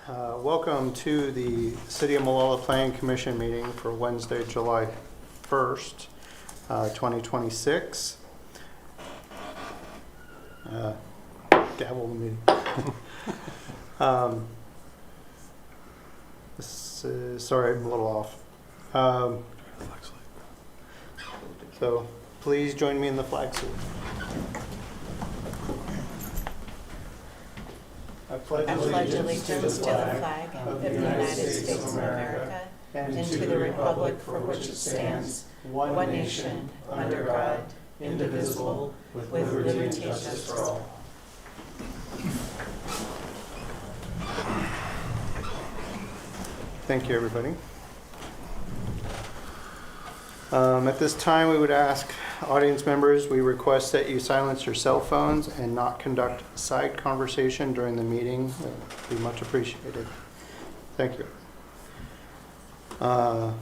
Welcome to the City of Molalla Planning Commission meeting for Wednesday, July 1st, 2026. Gavel the meeting. Sorry, I'm a little off. So please join me in the flag salute. I pledge allegiance to the flag of the United States of America and to the republic for which it stands, one nation, under God, indivisible, with liberty and justice for all. Thank you, everybody. At this time, we would ask audience members, we request that you silence your cell phones and not conduct side conversation during the meeting. That would be much appreciated. Thank you. All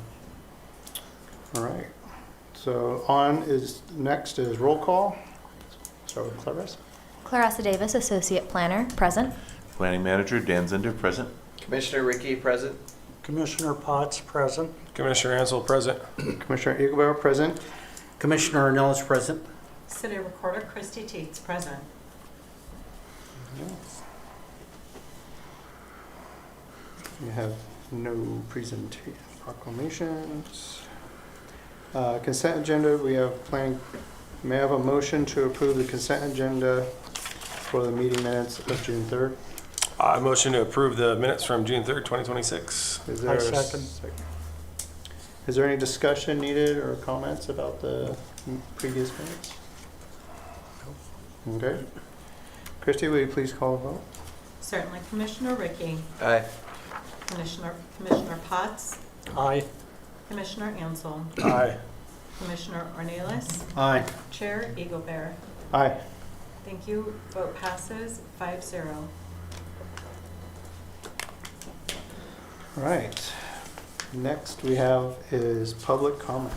right. So next is roll call. Start with Clarissa. Clarissa Davis, Associate Planner, present. Planning Manager Dan Zender, present. Commissioner Ricky, present. Commissioner Potts, present. Commissioner Ansel, present. Commissioner Eaglebear, present. Commissioner Ornelas, present. City Recorder Christy Teets, present. We have no presentation proclamations. Consent agenda, we have planning. May I have a motion to approve the consent agenda for the meeting minutes of June 3rd? I motion to approve the minutes from June 3rd, 2026. Is there I a second. Is there any discussion needed or comments about the previous minutes? Okay. Christy, will you please call a vote? Certainly. Commissioner Ricky, Aye. Commissioner Potts, Aye. Commissioner Ansel, Aye. Commissioner Ornelas, Aye. Chair Eaglebear. Aye. Thank you. Vote passes 5-0. All right. Next we have is public comment.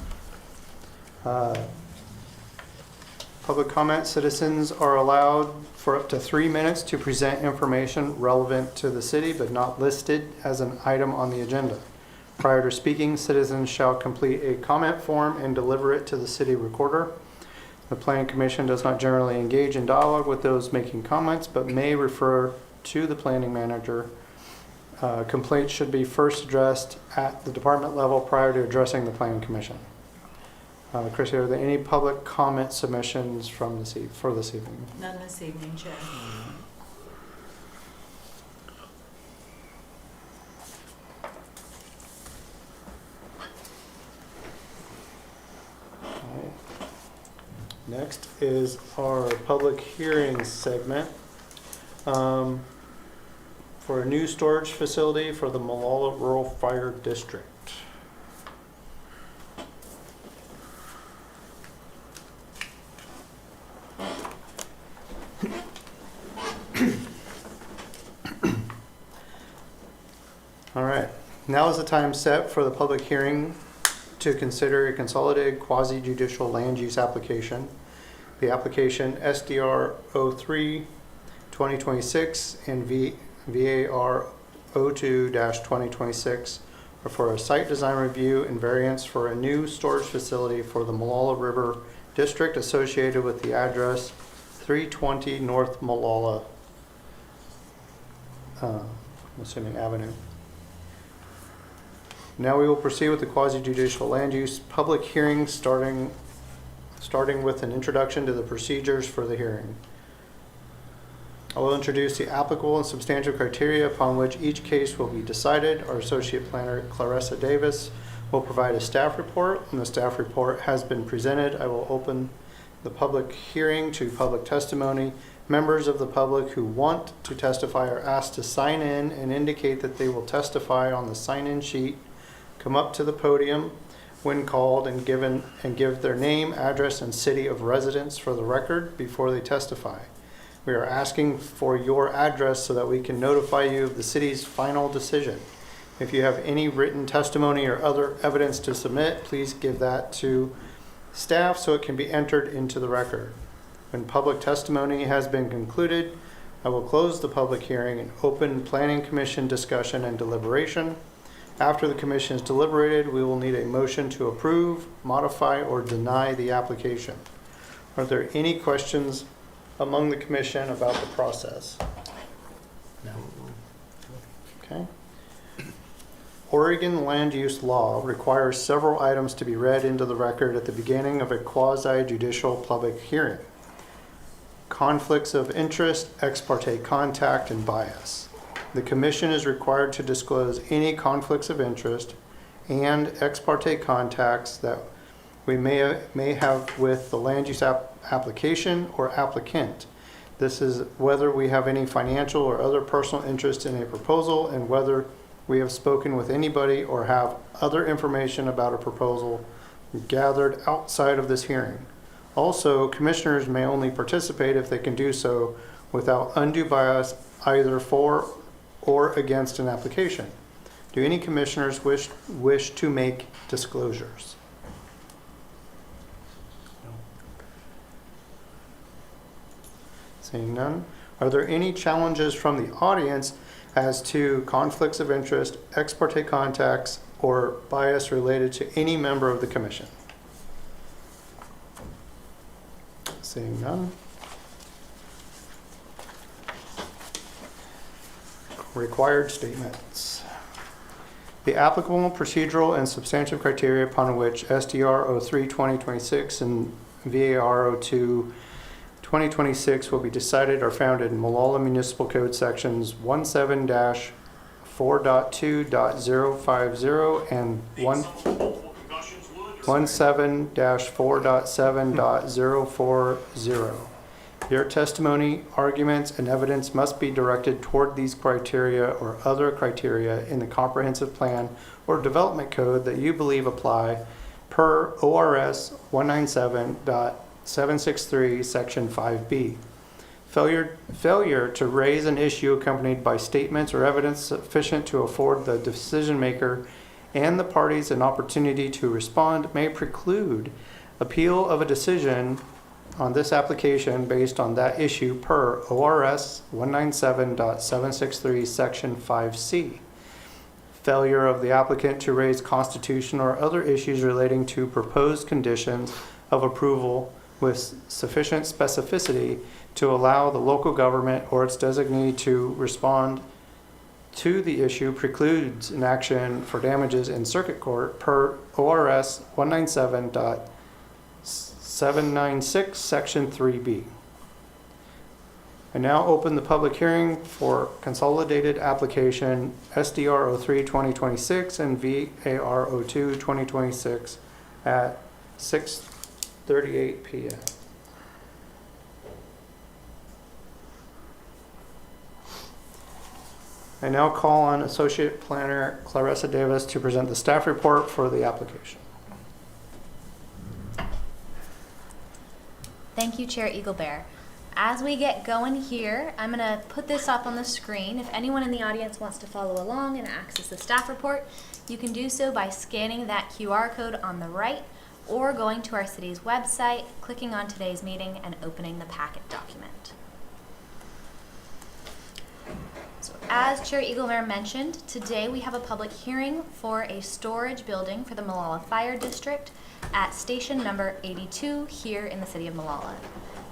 Public comment, citizens are allowed for up to 3 minutes to present information relevant to the city but not listed as an item on the agenda. Prior to speaking, citizens shall complete a comment form and deliver it to the city recorder. The Planning Commission does not generally engage in dialogue with those making comments but may refer to the planning manager. Complaints should be first addressed at the department level prior to addressing the Planning Commission. Chrissy, are there any public comment submissions for this evening? None this evening, Chair. Next is our public hearing segment for a new storage facility for the Molalla Rural Fire District. All right, now is the time set for the public hearing to consider a consolidated quasi-judicial land use application. The application SDR 03-2026 and VAR 02-2026 are for a site design review and variance for a new storage facility for the Molalla River District associated with the address 320 North Molalla, I'm assuming Avenue. Now we will proceed with the quasi-judicial land use public hearing, starting with an introduction to the procedures for the hearing. I will introduce the applicable and substantial criteria upon which each case will be decided. Our Associate Planner, Clarissa Davis, will provide a staff report. When the staff report has been presented, I will open the public hearing to public testimony. Members of the public who want to testify are asked to sign in and indicate that they will testify on the sign-in sheet. Come up to the podium when called and give their name, address, and city of residence for the record before they testify. We are asking for your address so that we can notify you of the city's final decision. If you have any written testimony or other evidence to submit, please give that to staff so it can be entered into the record. When public testimony has been concluded, I will close the public hearing and open Planning Commission discussion and deliberation. After the commission is deliberated, we will need a motion to approve, modify, or deny the application. Are there any questions among the commission about the process? No. Okay. Oregon land use law requires several items to be read into the record at the beginning of a quasi-judicial public hearing. Conflicts of interest, ex parte contact, and bias. The commission is required to disclose any conflicts of interest and ex parte contacts that we may have with the land use application or applicant. This is whether we have any financial or other personal interest in a proposal and whether we have spoken with anybody or have other information about a proposal gathered outside of this hearing. Also, commissioners may only participate if they can do so without undue bias either for or against an application. Do any commissioners wish to make disclosures? Seeing none. Are there any challenges from the audience as to conflicts of interest, ex parte contacts, or bias related to any member of the commission? Seeing none. Required statements. The applicable procedural and substantive criteria upon which SDR 03-2026 and VAR 02-2026 will be decided are found in Molalla Municipal Code sections 17-4.2.050 and 17-4.7.040. Your testimony, arguments, and evidence must be directed toward these criteria or other criteria in the comprehensive plan or development code that you believe apply per ORS 197.763 section 5B. Failure to raise an issue accompanied by statements or evidence sufficient to afford the decision maker and the parties an opportunity to respond may preclude appeal of a decision on this application based on that issue per ORS 197.763 section 5C. Failure of the applicant to raise constitutional or other issues relating to proposed conditions of approval with sufficient specificity to allow the local government or its designee to respond to the issue precludes an action for damages in circuit court per ORS 197.796 section 3B. I now open the public hearing for consolidated application SDR 03-2026 and VAR 02-2026 at 6:38 p.m. I now call on Associate Planner Clarissa Davis to present the staff report for the application. Thank you, Chair Eaglebear. As we get going here, I'm going to put this up on the screen. If anyone in the audience wants to follow along and access the staff report, you can do so by scanning that QR code on the right or going to our city's website, clicking on today's meeting, and opening the packet document. So as Chair Eaglebear mentioned, today we have a public hearing for a storage building for the Molalla Fire District at station number 82 here in the city of Molalla.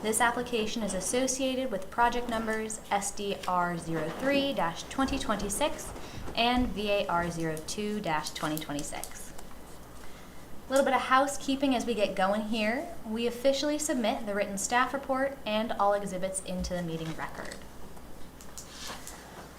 This application is associated with project numbers SDR 03-2026 and VAR 02-2026. A little bit of housekeeping as we get going here. We officially submit the written staff report and all exhibits into the meeting record.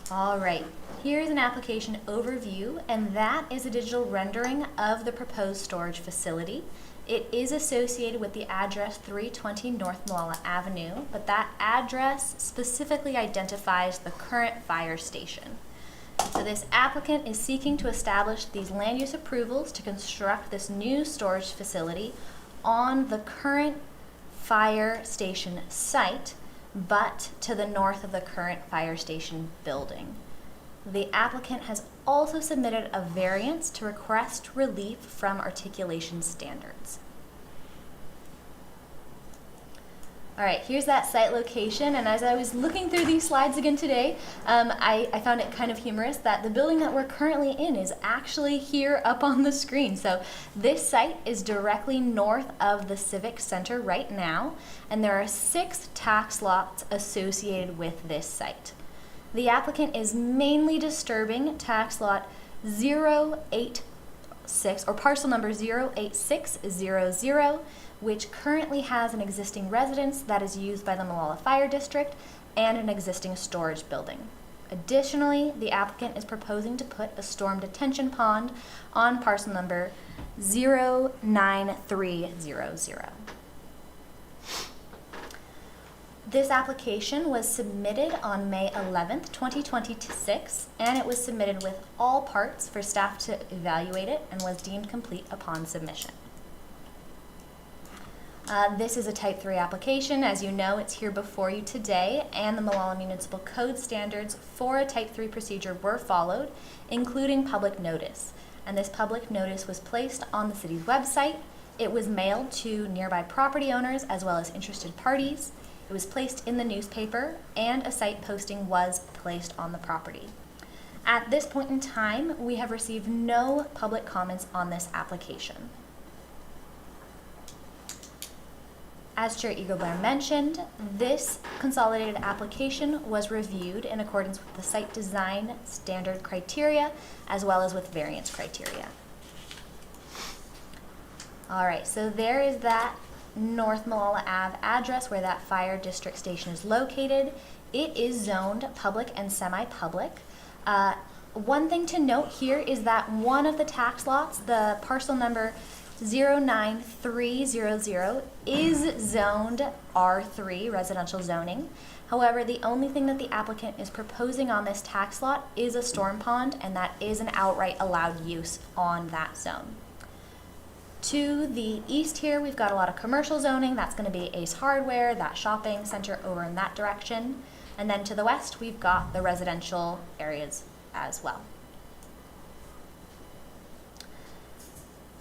All right, here's an application overview, and that is a digital rendering of the proposed storage facility. It is associated with the address 320 North Molalla Avenue, but that address specifically identifies the current fire station. So this applicant is seeking to establish these land use approvals to construct this new storage facility on the current fire station site, but to the north of the current fire station building. The applicant has also submitted a variance to request relief from articulation standards. All right, here's that site location, and as I was looking through these slides again today, I found it kind of humorous that the building that we're currently in is actually here up on the screen. So this site is directly north of the Civic Center right now, and there are 6 tax lots associated with this site. The applicant is mainly disturbing tax lot 086, or parcel number 08600, which currently has an existing residence that is used by the Molalla Fire District and an existing storage building. Additionally, the applicant is proposing to put a storm detention pond on parcel number 09300. This application was submitted on May 11th, 2026, and it was submitted with all parts for staff to evaluate it and was deemed complete upon submission. This is a Type 3 application. As you know, it's here before you today, and the Molalla Municipal Code standards for a Type 3 procedure were followed, including public notice. And this public notice was placed on the city's website. It was mailed to nearby property owners as well as interested parties. It was placed in the newspaper, and a site posting was placed on the property. At this point in time, we have received no public comments on this application. As Chair Eaglebear mentioned, this consolidated application was reviewed in accordance with the site design standard criteria as well as with variance criteria. All right, so there is that North Molalla Ave address where that fire district station is located. It is zoned public and semi-public. One thing to note here is that one of the tax lots, the parcel number 09300, is zoned R3 residential zoning. However, the only thing that the applicant is proposing on this tax lot is a storm pond, and that is an outright allowed use on that zone. To the east here, we've got a lot of commercial zoning. That's going to be Ace Hardware, that shopping center over in that direction. And then to the west, we've got the residential areas as well.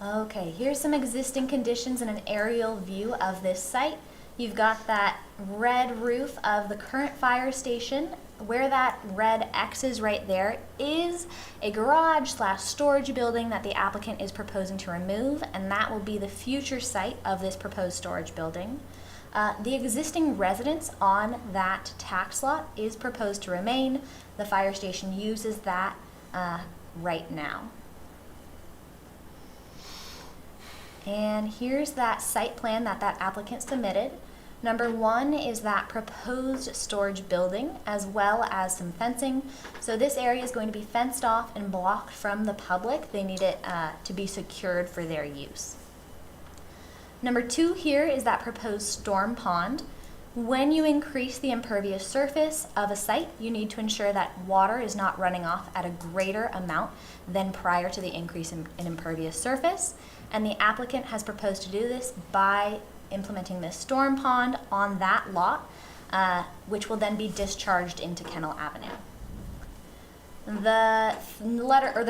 Okay, here's some existing conditions and an aerial view of this site. You've got that red roof of the current fire station. Where that red X is right there is a garage / storage building that the applicant is proposing to remove, and that will be the future site of this proposed storage building. The existing residence on that tax lot is proposed to remain. The fire station uses that right now. And here's that site plan that applicant submitted. Number 1 is that proposed storage building as well as some fencing. So this area is going to be fenced off and blocked from the public. They need it to be secured for their use. Number 2 here is that proposed storm pond. When you increase the impervious surface of a site, you need to ensure that water is not running off at a greater amount than prior to the increase in impervious surface. And the applicant has proposed to do this by implementing this storm pond on that lot, which will then be discharged into Kennel Avenue. The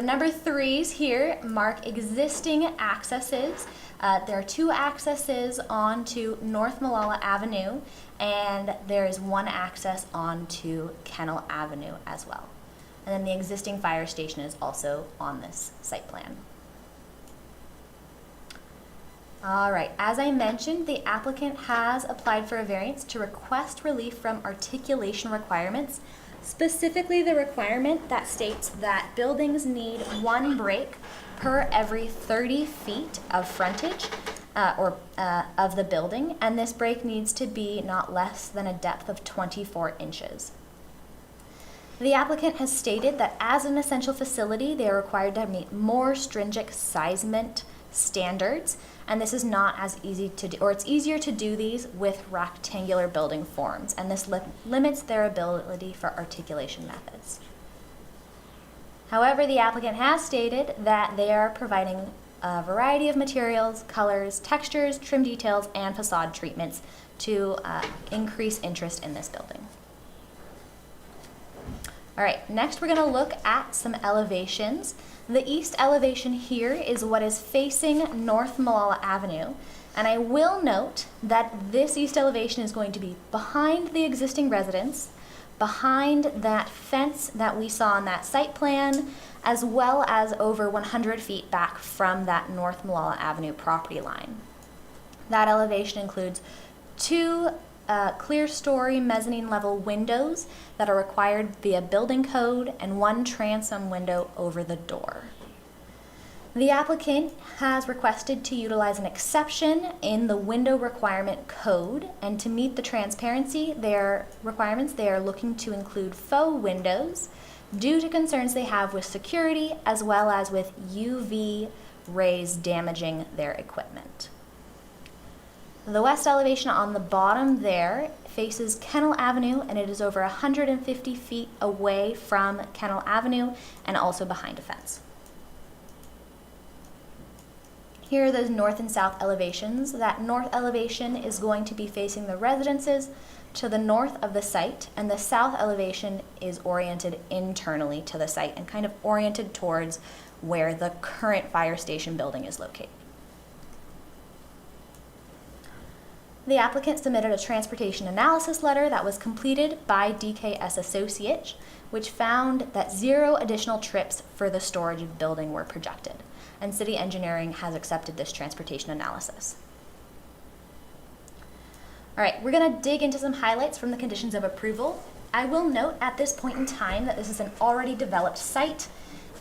number 3s here mark existing accesses. There are 2 accesses onto North Molalla Avenue, and there is 1 access onto Kennel Avenue as well. And then the existing fire station is also on this site plan. All right, as I mentioned, the applicant has applied for a variance to request relief from articulation requirements, specifically the requirement that states that buildings need 1 break per every 30 feet of frontage of the building, and this break needs to be not less than a depth of 24 inches. The applicant has stated that as an essential facility, they are required to meet more stringent seismic standards, and this is not as easy to do, or it's easier to do these with rectangular building forms, and this limits their ability for articulation methods. However, the applicant has stated that they are providing a variety of materials, colors, textures, trim details, and facade treatments to increase interest in this building. All right, next we're going to look at some elevations. The east elevation here is what is facing North Molalla Avenue, And I will note that this east elevation is going to be behind the existing residence, behind that fence that we saw on that site plan, as well as over 100 feet back from that North Molalla Avenue property line. That elevation includes 2 clear story mezzanine level windows that are required via building code and 1 transom window over the door. The applicant has requested to utilize an exception in the window requirement code, and to meet the transparency requirements, they are looking to include faux windows due to concerns they have with security as well as with UV rays damaging their equipment. The west elevation on the bottom there faces Kennel Avenue, and it is over 150 feet away from Kennel Avenue and also behind a fence. Here are those north and south elevations. That north elevation is going to be facing the residences to the north of the site, and the south elevation is oriented internally to the site and kind of oriented towards where the current fire station building is located. The applicant submitted a transportation analysis letter that was completed by DKS Associates, which found that 0 additional trips for the storage building were projected, and city engineering has accepted this transportation analysis. All right, we're going to dig into some highlights from the conditions of approval. I will note at this point in time that this is an already developed site.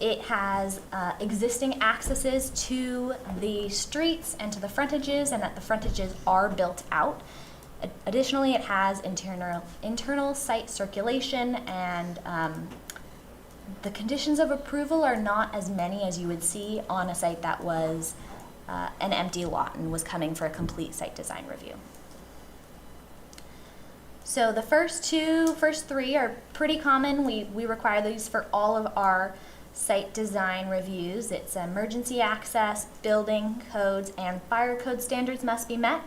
It has existing accesses to the streets and to the frontages, and that the frontages are built out. Additionally, it has internal site circulation, and the conditions of approval are not as many as you would see on a site that was an empty lot and was coming for a complete site design review. So the first 3 are pretty common. We require these for all of our site design reviews. It's emergency access, building codes, and fire code standards must be met,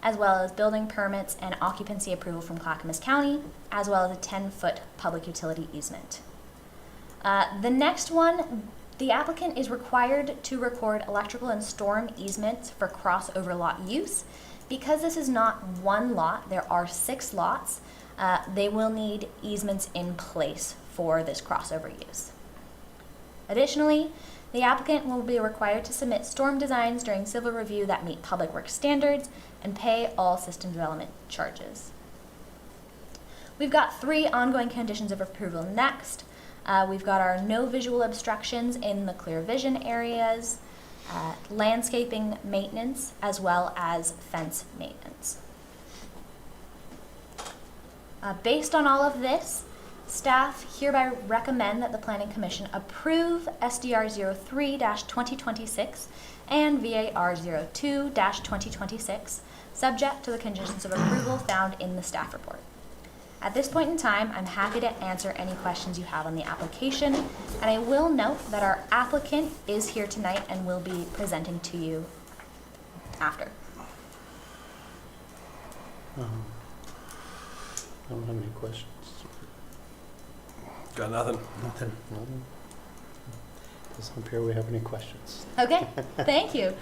as well as building permits and occupancy approval from Clackamas County, as well as a 10-foot public utility easement. The next one, the applicant is required to record electrical and storm easements for crossover lot use. Because this is not 1 lot, there are 6 lots, they will need easements in place for this crossover use. Additionally, the applicant will be required to submit storm designs during civil review that meet public works standards and pay all system development charges. We've got 3 ongoing conditions of approval next. We've got our no visual obstructions in the clear vision areas, landscaping maintenance, as well as fence maintenance. Based on all of this, staff hereby recommend that the Planning Commission approve SDR 03-2026 and VAR 02-2026, subject to the conditions of approval found in the staff report. At this point in time, I'm happy to answer any questions you have on the application, and I will note that our applicant is here tonight and will be presenting to you after. I don't have any questions. Got nothing. Nothing. Doesn't appear we have any questions. Okay, thank you.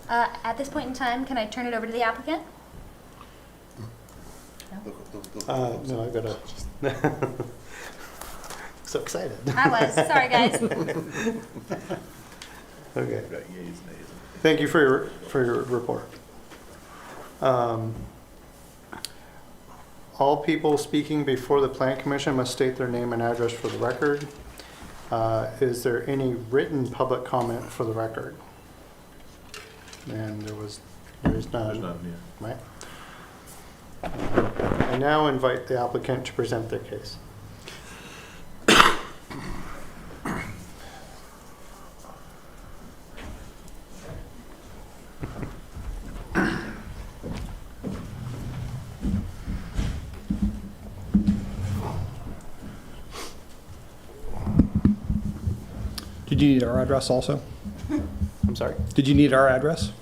At this point in time, can I turn it over to the applicant? No, I gotta. So excited. I was. Sorry, guys. Okay. Thank you for your report. All people speaking before the Plan Commission must state their name and address for the record. Is there any written public comment for the record? And there is none. There's none, yeah. Right. I now invite the applicant to present their case. Did you need our address also? I'm sorry? Did you need our address?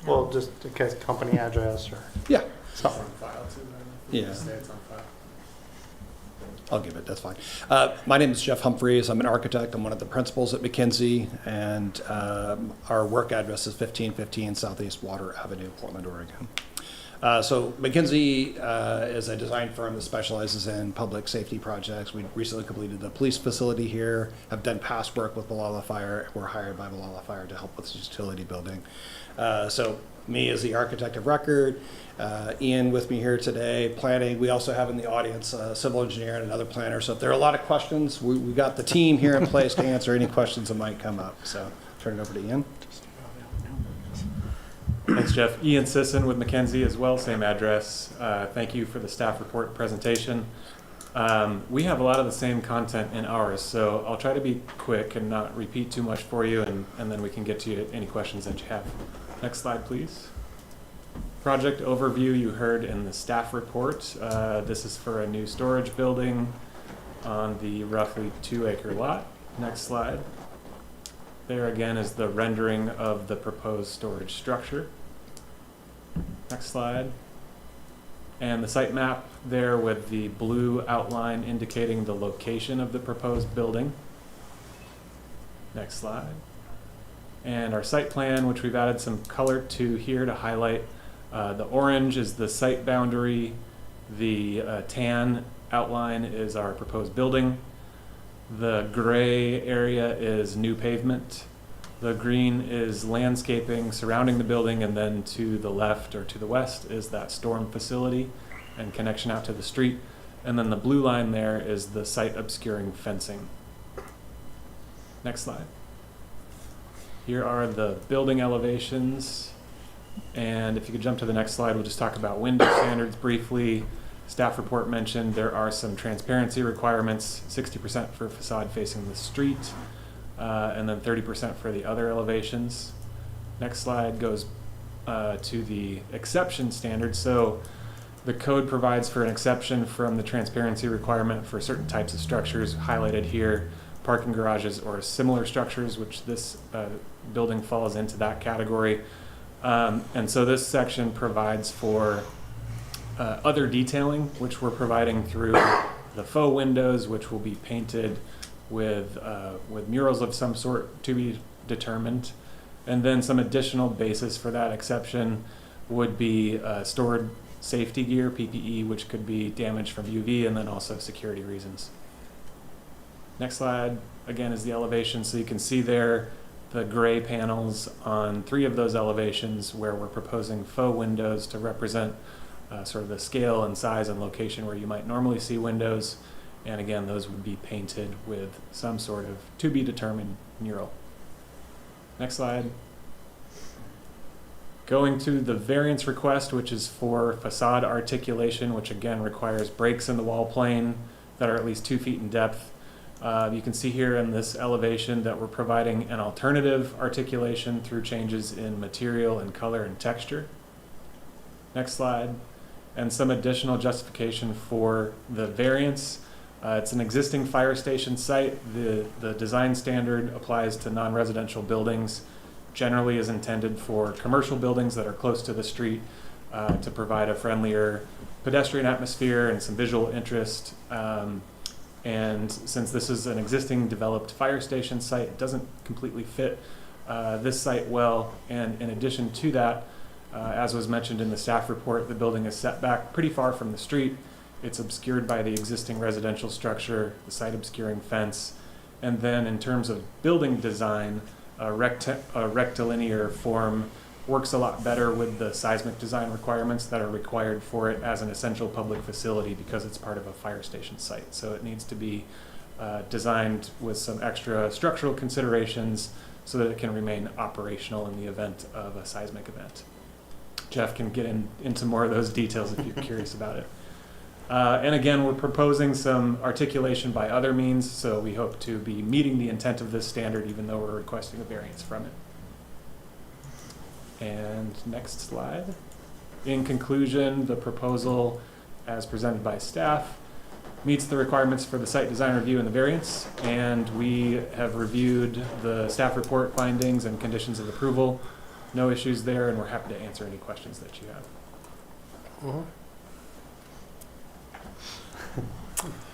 Well, just in case company address or Yeah. something. Yeah. I'll give it, that's fine. My name is Jeff Humphreys. I'm an architect. I'm one of the principals at McKinsey, and our work address is 1515 Southeast Water Avenue, Portland, Oregon. So McKinsey is a design firm that specializes in public safety projects. We recently completed the police facility here, have done past work with Molalla Fire. We're hired by Molalla Fire to help with this utility building. So me as the architect of record, Ian with me here today, planning. We also have in the audience a civil engineer and another planner. So if there are a lot of questions, we got the team here in place to answer any questions that might come up. So turn it over to Ian. Thanks, Jeff. Ian Sisson with McKinsey as well, same address. Thank you for the staff report presentation. We have a lot of the same content in ours, so I'll try to be quick and not repeat too much for you, and then we can get to any questions that you have. Next slide, please. Project overview you heard in the staff report. This is for a new storage building on the roughly 2-acre lot. Next slide. There again is the rendering of the proposed storage structure. Next slide. And the site map there with the blue outline indicating the location of the proposed building. Next slide. And our site plan, which we've added some color to here to highlight. The orange is the site boundary. The tan outline is our proposed building. The gray area is new pavement. The green is landscaping surrounding the building, and then to the left or to the west is that storm facility and connection out to the street. And then the blue line there is the site obscuring fencing. Next slide. Here are the building elevations. And if you could jump to the next slide, we'll just talk about window standards briefly. Staff report mentioned there are some transparency requirements, 60% for facade facing the street, and then 30% for the other elevations. Next slide goes to the exception standards. So the code provides for an exception from the transparency requirement for certain types of structures highlighted here, parking garages or similar structures, which this building falls into that category. And so this section provides for other detailing, which we're providing through the faux windows, which will be painted with murals of some sort to be determined. And then some additional basis for that exception would be stored safety gear, PPE, which could be damaged from UV, and then also security reasons. Next slide, again, is the elevation. So you can see there the gray panels on 3 of those elevations where we're proposing faux windows to represent sort of the scale and size and location where you might normally see windows. And again, those would be painted with some sort of to be determined mural. Next slide. Going to the variance request, which is for facade articulation, which again requires breaks in the wall plane that are at least 2 feet in depth. You can see here in this elevation that we're providing an alternative articulation through changes in material and color and texture. Next slide. And some additional justification for the variance. It's an existing fire station site. The design standard applies to non-residential buildings, generally is intended for commercial buildings that are close to the street to provide a friendlier pedestrian atmosphere and some visual interest. And since this is an existing developed fire station site, it doesn't completely fit this site well. And in addition to that, as was mentioned in the staff report, the building is set back pretty far from the street. It's obscured by the existing residential structure, the site obscuring fence. And then in terms of building design, a rectilinear form works a lot better with the seismic design requirements that are required for it as an essential public facility because it's part of a fire station site. So it needs to be designed with some extra structural considerations so that it can remain operational in the event of a seismic event. Jeff can get into more of those details if you're curious about it. And again, we're proposing some articulation by other means, so we hope to be meeting the intent of this standard even though we're requesting a variance from it. And next slide. In conclusion, the proposal as presented by staff meets the requirements for the site design review and the variance, and we have reviewed the staff report findings and conditions of approval. No issues there, and we're happy to answer any questions that you have.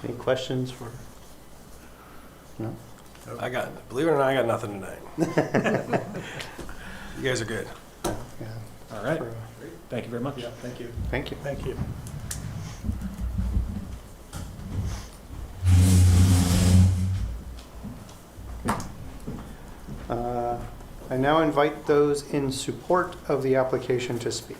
Any questions for? No? Believe it or not, I got nothing tonight. You guys are good. Yeah. All right. For- Thank you very much. Thank you. Thank you. Thank you. I now invite those in support of the application to speak.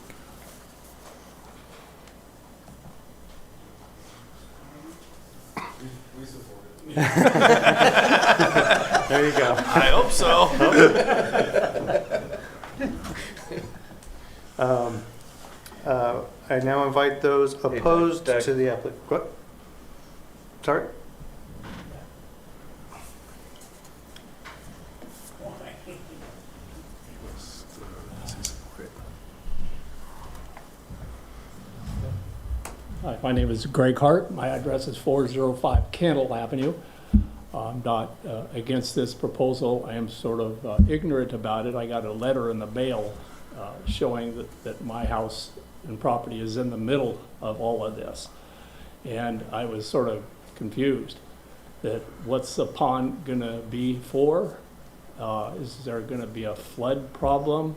There you go. I hope so. I now invite those opposed Doug. to the application. What? Sorry? Hi, my name is Greg Hart. My address is 405 Candle Avenue. I'm not against this proposal. I am sort of ignorant about it. I got a letter in the mail showing that my house and property is in the middle of all of this. And I was sort of confused that what's the pond gonna be for? Is there gonna be a flood problem?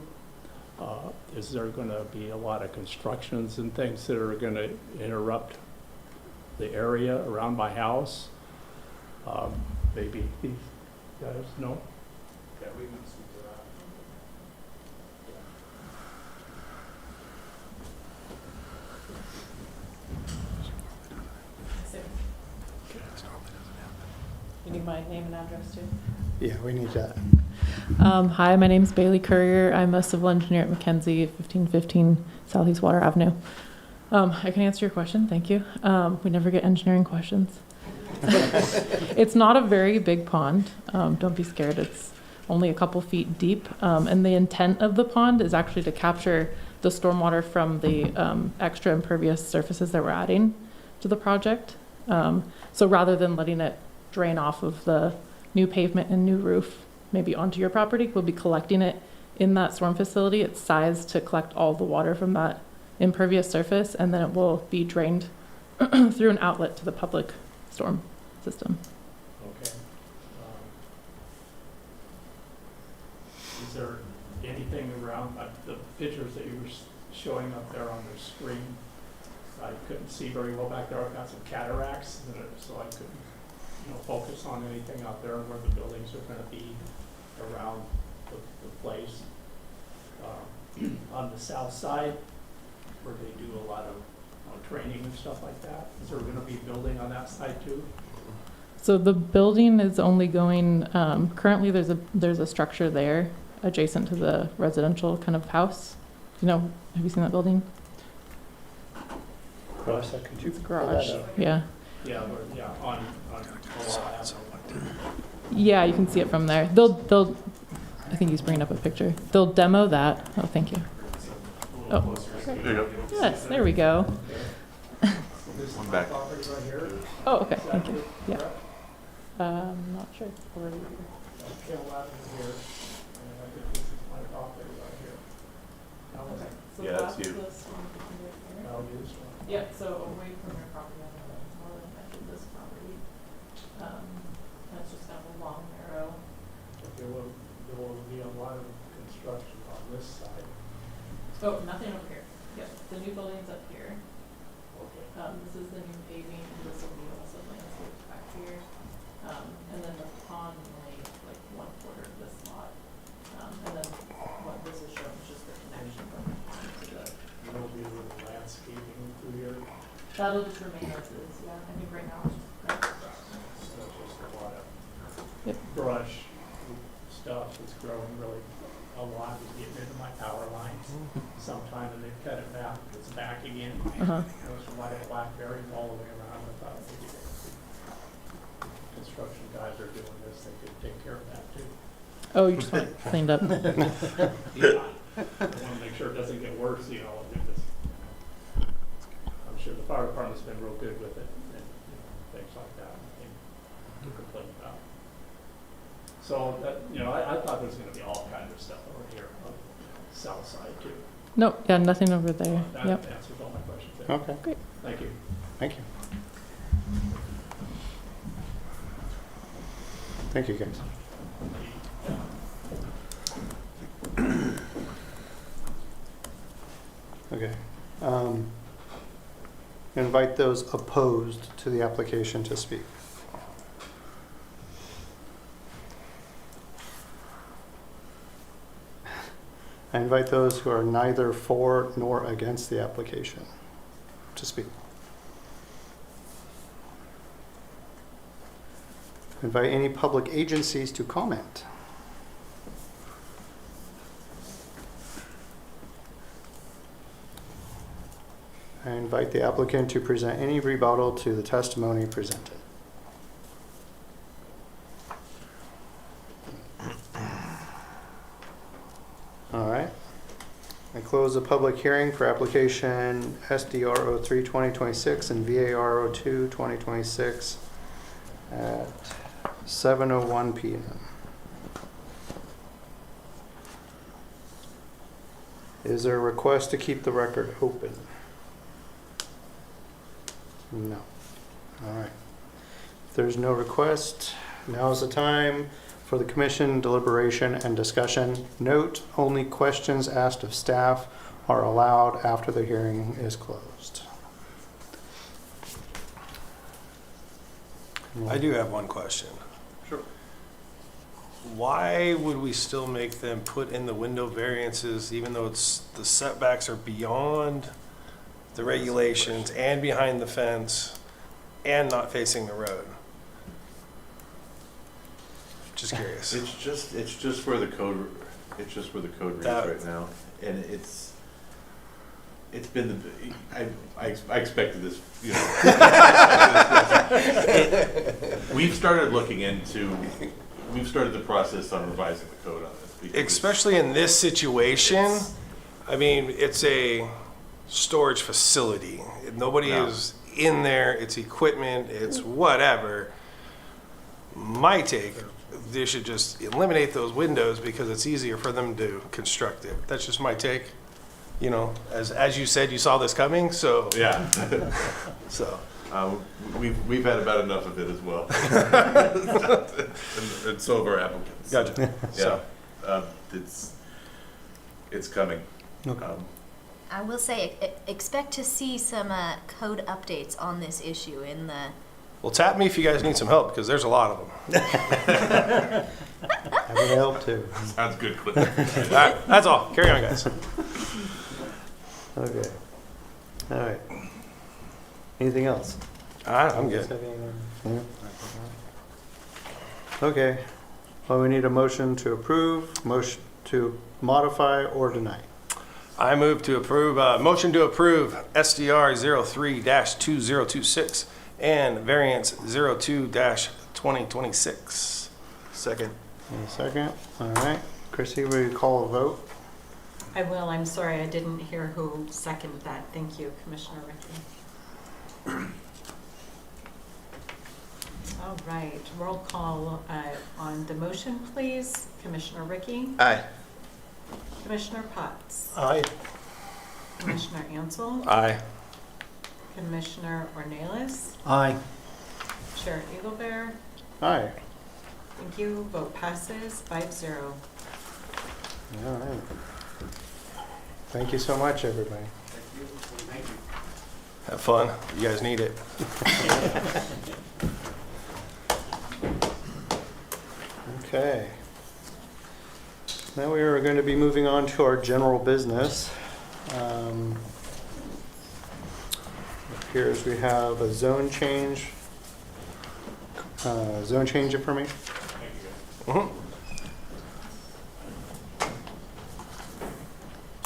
Is there gonna be a lot of constructions and things that are gonna interrupt the area around my house? Maybe these guys know? Yeah, we can speak to that. You need my name and address too? Yeah, we need that. Hi, my name is Bailey Courier. I'm a civil engineer at McKenzie, 1515 Southeast Water Avenue. I can answer your question, thank you. We never get engineering questions. It's not a very big pond. Don't be scared. It's only a couple feet deep. And the intent of the pond is actually to capture the stormwater from the extra impervious surfaces that we're adding to the project. So rather than letting it drain off of the new pavement and new roof, maybe onto your property, we'll be collecting it in that storm facility. It's sized to collect all the water from that impervious surface, and then it will be drained through an outlet to the public storm system. Okay. Is there anything around the pictures that you were showing up there on the screen? I couldn't see very well back there. I've got some cataracts, so I couldn't, focus on anything out there where the buildings are going to be around the place. On the south side, where they do a lot of training and stuff like that, is there going to be building on that side too? So the building is only going, currently there's a structure there adjacent to the residential kind of house. Have you seen that building? Could you It's a pull that garage, up? yeah. Yeah, on Molalla Avenue. Yeah, you can see it from there. They'll, I think he's bringing up a picture. They'll demo that. Oh, thank you. Oh, There you go. yes, there we go. One back. Oh, okay, thank you. Yeah. I'm not sure. Where are you? Yeah, that's you. Yeah, so away from your property on the northern edge of this property. And it's just kind of a long, narrow. There will be a lot of construction on this side. Oh, nothing over here. Yeah, the new building's up here. Okay. This is the new paving, and this will be also landscaped back here. And then the pond only like 1/4 of this lot. And then what this is showing is just the connection from the pond to the. There will be a little landscaping through here. That'll just remain as is, yeah. I think right now it's just grass. So it's just a lot of Yep. brush stuff that's growing really a lot. Is getting into my power lines sometime, and they cut it back. It's back again. There's a lot of blackberries all the way around. I thought maybe construction guys are doing this. They could take care of that too. Oh, you just want it cleaned up. Yeah. I want to make sure it doesn't get worse, if this. I'm sure the fire department's been real good with it and things like that. Nothing to complain about. So that, I thought there was going to be all kinds of stuff over here on the south side too. No, yeah, nothing over there. That Yep. answers all my questions there. Okay, Great. Thank you. thank you. Thank you, guys. Okay. Invite those opposed to the application to speak. I invite those who are neither for nor against the application to speak. Invite any public agencies to comment. I invite the applicant to present any rebuttal to the testimony presented. All right. I close the public hearing for application SDR 03 2026 and VAR 02 2026 at 7:01 p.m. Is there a request to keep the record open? No. All right. If there's no request, now is the time for the commission deliberation and discussion. Note, only questions asked of staff are allowed after the hearing is closed. I do have one question. Sure. Why would we still make them put in the window variances even though it's, the setbacks are beyond the regulations and behind the fence and not facing the road? Just curious. It's just where the code, it's just where the code reads That- right now. And it's been, I expected this, you know. We've started the process on revising the code on this. because Especially in this situation, I mean, it's a storage facility. Nobody Yeah. is in there, it's equipment, it's whatever. My take, they should just eliminate those windows because it's easier for them to construct it. That's just my take. You know, as you said, you saw this coming, so. Yeah. So. We've had about enough of it as well. and so have our applicants. Gotcha. Yeah. It's coming. Okay. I will say, expect to see some code updates on this issue in the. Well, tap me if you guys need some help because there's a lot of them. I would help too. Sounds good, Cliff. All right, that's all. Carry on, guys. Okay. All right. Anything else? I'm good. Yeah. Okay. Well, we need a motion to approve, motion to modify or deny. I move to approve, motion to approve SDR 03-2026 and variance 02-2026. Second. Any second? All right. Chrissy, will you call a vote? I will. I'm sorry, I didn't hear who seconded that. Thank you, Commissioner Ricky. All right, roll call on the motion, please. Commissioner Ricky? Aye. Commissioner Potts? Aye. Commissioner Ansel? Aye. Commissioner Ornelas? Aye. Chair Eaglebear? Aye. Thank you. Vote passes 5-0. All right. Thank you so much, everybody. Have fun. You guys need it. Okay. Now we are going to be moving on to our general business. It appears we have a zone change information. Mhm.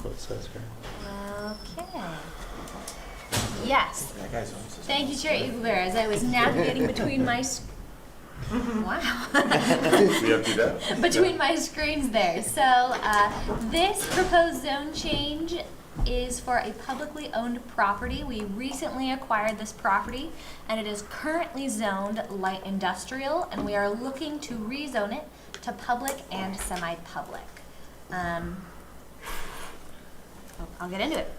What it says here. Okay. Yes. Thank you, Chair Eaglebear. As I was navigating between my wow. We have to do that? Between my screens there. So this proposed zone change is for a publicly owned property. We recently acquired this property and it is currently zoned light industrial, and we are looking to rezone it to public and semi-public. I'll get into it.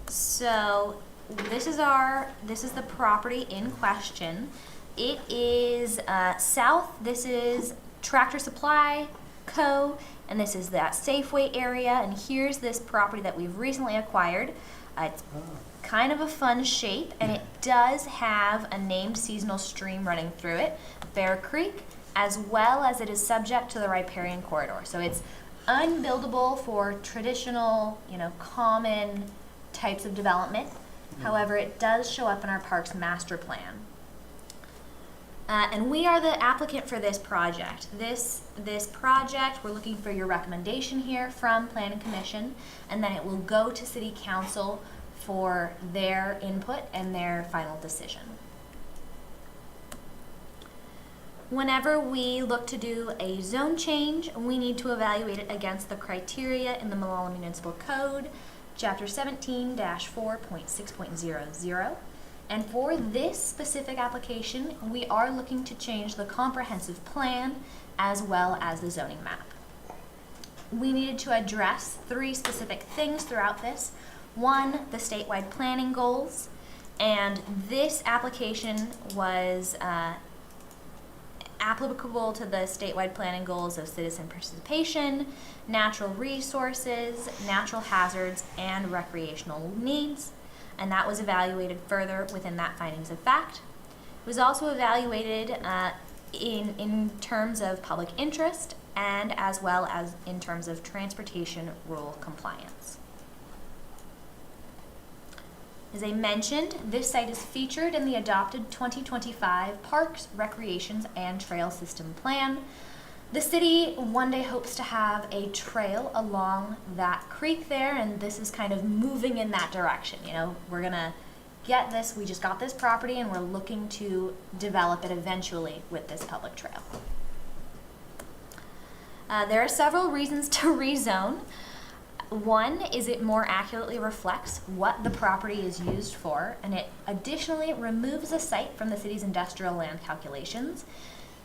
So this is the property in question. It is south. This is Tractor Supply Co. And this is that Safeway area. And here's this property that we've recently acquired. It's kind of a fun shape, and it does have a named seasonal stream running through it, Bear Creek, as well as it is subject to the riparian corridor. So it's unbuildable for traditional, common types of development. However, it does show up in our parks master plan. And we are the applicant for this project. This project, we're looking for your recommendation here from Planning Commission, and then it will go to City Council for their input and their final decision. Whenever we look to do a zone change, we need to evaluate it against the criteria in the Molalla Municipal Code, Chapter 17-4.6.00. And for this specific application, we are looking to change the comprehensive plan as well as the zoning map. We needed to address 3 specific things throughout this. 1, the statewide planning goals, and this application was applicable to the statewide planning goals of citizen participation, natural resources, natural hazards, and recreational needs. And that was evaluated further within that findings of fact. It was also evaluated in terms of public interest and as well as in terms of transportation rule compliance. As I mentioned, this site is featured in the adopted 2025 Parks, Recreations, and Trail System Plan. The city one day hopes to have a trail along that creek there, and this is kind of moving in that direction. We're gonna get this, we just got this property, and we're looking to develop it eventually with this public trail. There are several reasons to rezone. 1 is it more accurately reflects what the property is used for, and it additionally removes the site from the city's industrial land calculations.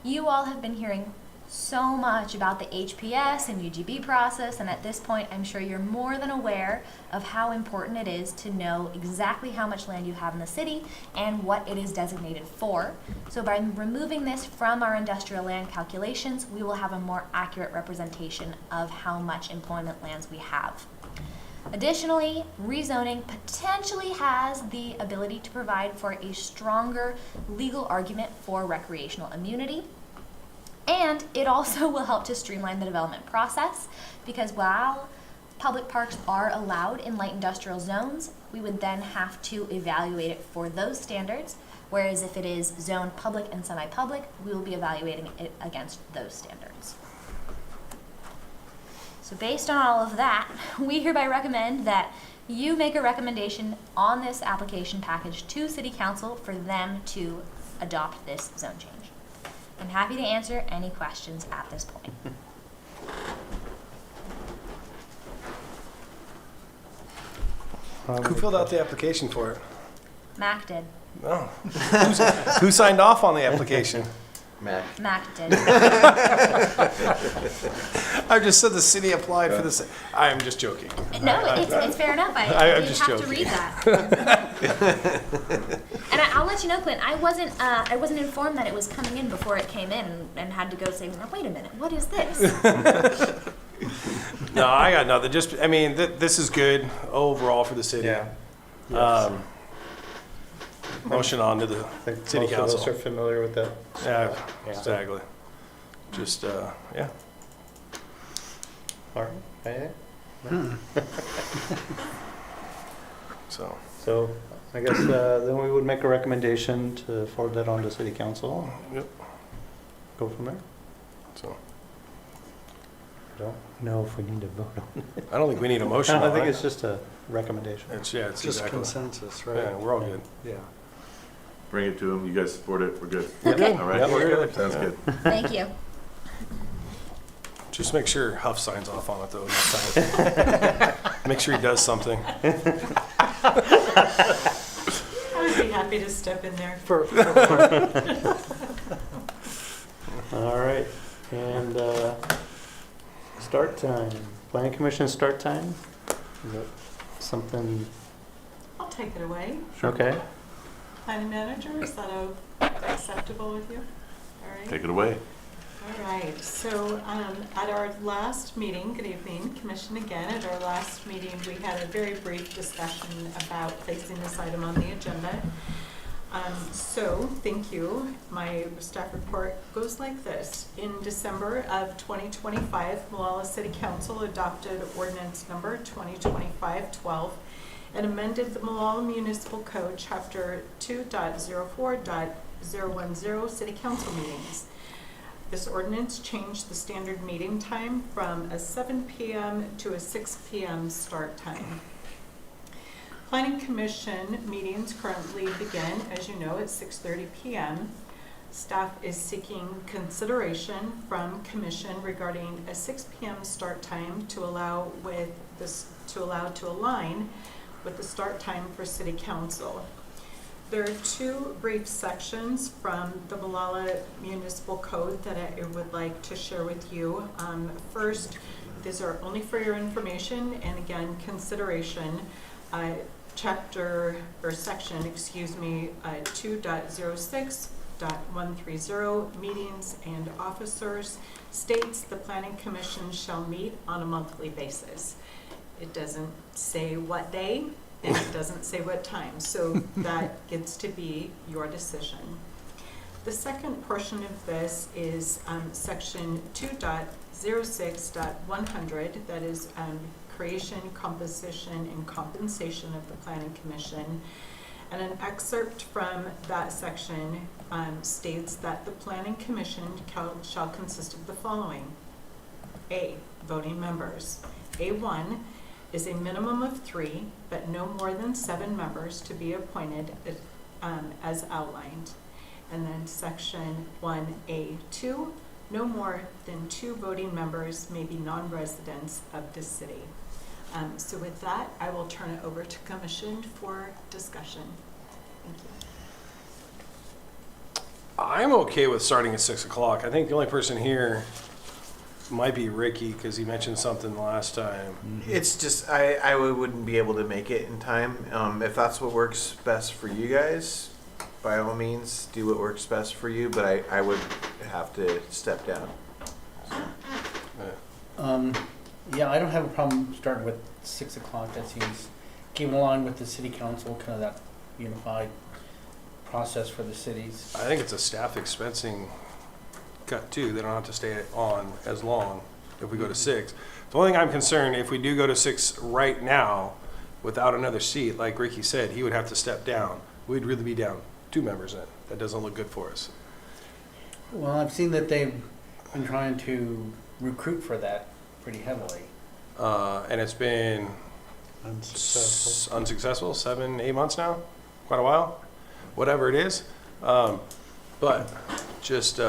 You all have been hearing so much about the HPS and UGB process, and at this point I'm sure you're more than aware of how important it is to know exactly how much land you have in the city and what it is designated for. So by removing this from our industrial land calculations, we will have a more accurate representation of how much employment lands we have. Additionally, rezoning potentially has the ability to provide for a stronger legal argument for recreational immunity. And it also will help to streamline the development process, because while public parks are allowed in light industrial zones, we would then have to evaluate it for those standards, whereas if it is zoned public and semi-public, we will be evaluating it against those standards. So based on all of that, we hereby recommend that you make a recommendation on this application package to City Council for them to adopt this zone change. I'm happy to answer any questions at this point. Who filled out the application for it? Mac did. No. Who signed off on the application? Mac did. I just said the city applied for this. I am just joking. No, it's fair enough. I I'm did just have joking. to read that. And I'll let you know, Clint, I wasn't informed that it was coming in before it came in, and had to go say, well, wait a minute, what is this? No, I got nothing. Just, this is good overall for the city. Yeah. Motion on to the I think City most of us Council. are familiar with that. Yeah, exactly. Just, yeah. All right. Anything? So, So I guess then we would make a recommendation to forward that on to City Council. yep. Go from there. So, I don't know if we need to vote on it. I don't think we need a motion. I on think it. it's just a recommendation. It's Just exactly. consensus, right? Yeah, we're all good. Yeah. Bring it to them, you guys support it, we're good. Okay. All right, Yep, we're good. sounds good. Thank you. Just make sure Huff signs off on it though. Next time. Make sure he does something. I would be happy to step in there. All right. And start time. Planning Commission start time. Is that something? I'll take it away. Okay. Planning manager, is that acceptable with you? All right. Take it away. All right, so at our last meeting, good evening, Commission again, at our last meeting, we had a very brief discussion about placing this item on the agenda. So, thank you. My staff report goes like this. In December of 2025, Molalla City Council adopted ordinance number 2025-12 and amended the Molalla Municipal Code, Chapter 2.04.010, City Council meetings. This ordinance changed the standard meeting time from a 7 p.m. to a 6 p.m. start time. Planning Commission meetings currently begin, as you know, at 6:30 p.m. Staff is seeking consideration from Commission regarding a 6 p.m. start time to align with the start time for City Council. There are two brief sections from the Molalla Municipal Code that I would like to share with you. First, these are only for your information and again consideration. Section 2.06.130 meetings and officers states the Planning Commission shall meet on a monthly basis. It doesn't say what day and it doesn't say what time, so that gets to be your decision. The second portion of this is section 2.06.100, that is creation, composition, and compensation of the Planning Commission. And an excerpt from that section states that the Planning Commission shall consist of the following. A, voting members. A1 is a minimum of 3, but no more than 7 members to be appointed as outlined. And then section 1A2, no more than 2 voting members may be non-residents of the city. So with that, I will turn it over to Commission for discussion. Thank you. I'm okay with starting at 6 o'clock. I think the only person here might be Ricky because he mentioned something last time. It's just, I wouldn't be able to make it in time. If that's what works best for you guys, by all means, do what works best for you, but I would have to step down. Yeah, I don't have a problem starting with 6 o'clock. That seems keeping along with the city council, kind of that unified process for the cities. I think it's a staff expensing cut too. They don't have to stay on as long if we go to 6. The only thing I'm concerned, if we do go to 6 right now without another seat, like Ricky said, he would have to step down. We'd really be down 2 members then. That doesn't look good for us. Well, I've seen that they've been trying to recruit for that pretty heavily. And it's been unsuccessful 7-8 months now, quite a while, whatever it is. But just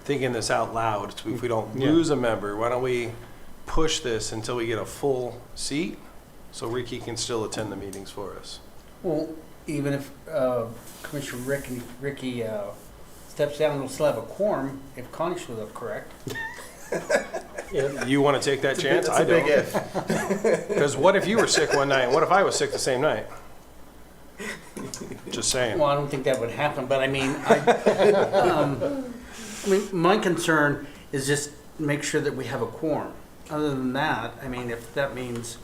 thinking this out loud, if we don't lose a member, why don't we push this until we get a full seat so Ricky can still attend the meetings for us? Well, even if Commissioner Ricky steps down, we'll still have a quorum if Connie shows up, correct? You want to take that chance? I don't. Because what if you were sick one night? And what if I was sick the same night? Just saying. Well, I don't think that would happen, but I mean, my concern is just make sure that we have a quorum. Other than that, I mean, if that means,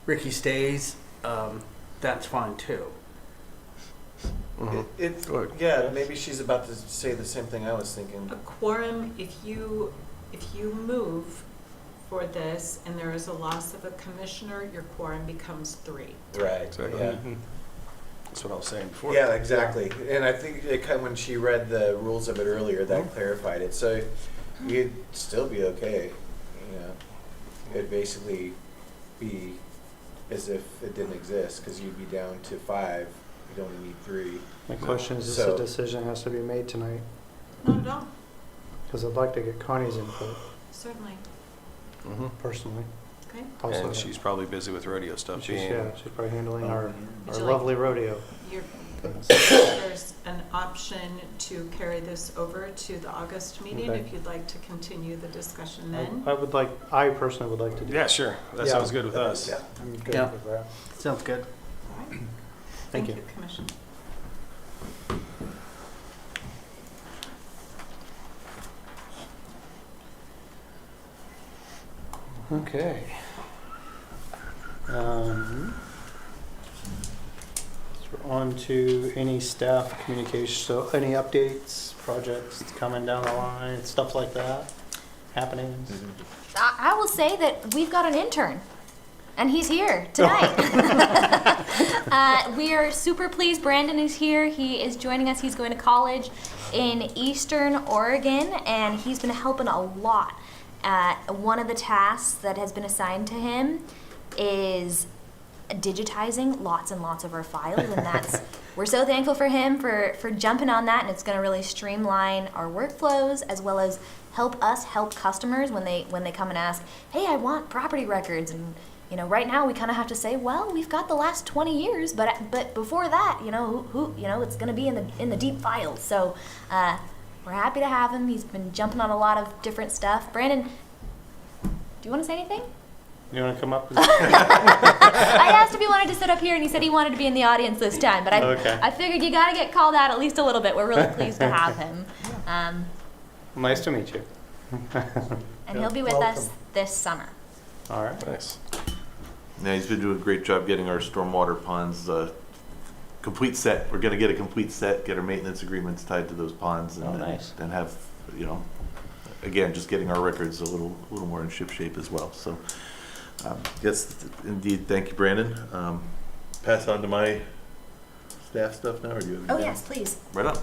Ricky stays, that's fine too. Yeah, maybe she's about to say the same thing I was thinking. A quorum, if you move for this and there is a loss of a commissioner, your quorum becomes 3. Right. Exactly. Yeah. That's what I was saying before. Yeah, exactly. And I think when she read the rules of it earlier, that clarified it. So you'd still be okay. It'd basically be as if it didn't exist because you'd be down to 5. You'd only need 3. My question is, this a decision has to be made tonight? Not at all. Because I'd like to get Connie's input, Certainly. personally. Okay. Also, And she's probably busy with rodeo stuff. she's probably handling our Would you lovely rodeo. There's an option to carry this over to the August meeting Okay. if you'd like to continue the discussion then. I personally would like to do Yeah, sure. That sounds good with us. Yeah. I'm good Yeah. with that. Sounds good. All right. Thank you. Commission. Okay. So we're on to any staff communication. So any updates, projects coming down the line, stuff like that, happenings? I will say that we've got an intern, and he's here tonight. We are super pleased. Brandon is here. He is joining us. He's going to college in Eastern Oregon, and he's been helping a lot. One of the tasks that has been assigned to him is digitizing lots and lots of our files, and that's we're so thankful for him for jumping on that, and it's going to really streamline our workflows as well as help us help customers when they come and ask, hey, I want property records. And right now we kind of have to say, well, we've got the last 20 years, but before that, it's going to be in the deep files. So we're happy to have him. He's been jumping on a lot of different stuff. Brandon, do you want to say anything? You want to come up? I asked if he wanted to sit up here, and he said he wanted to be in the audience this time. But I figured you got to get called out at least a little bit. We're really pleased to have him. Nice to meet you. And he'll be with us this summer. All right. Nice. Yeah, he's been doing a great job getting our stormwater ponds complete set. We're going to get a complete set, get our maintenance agreements tied to those ponds, and, nice. and have, again, just getting our records a little more in ship shape as well. So, yes, indeed, thank you, Brandon. Pass on to my staff stuff now, or do you have? Oh yes, please. Right on.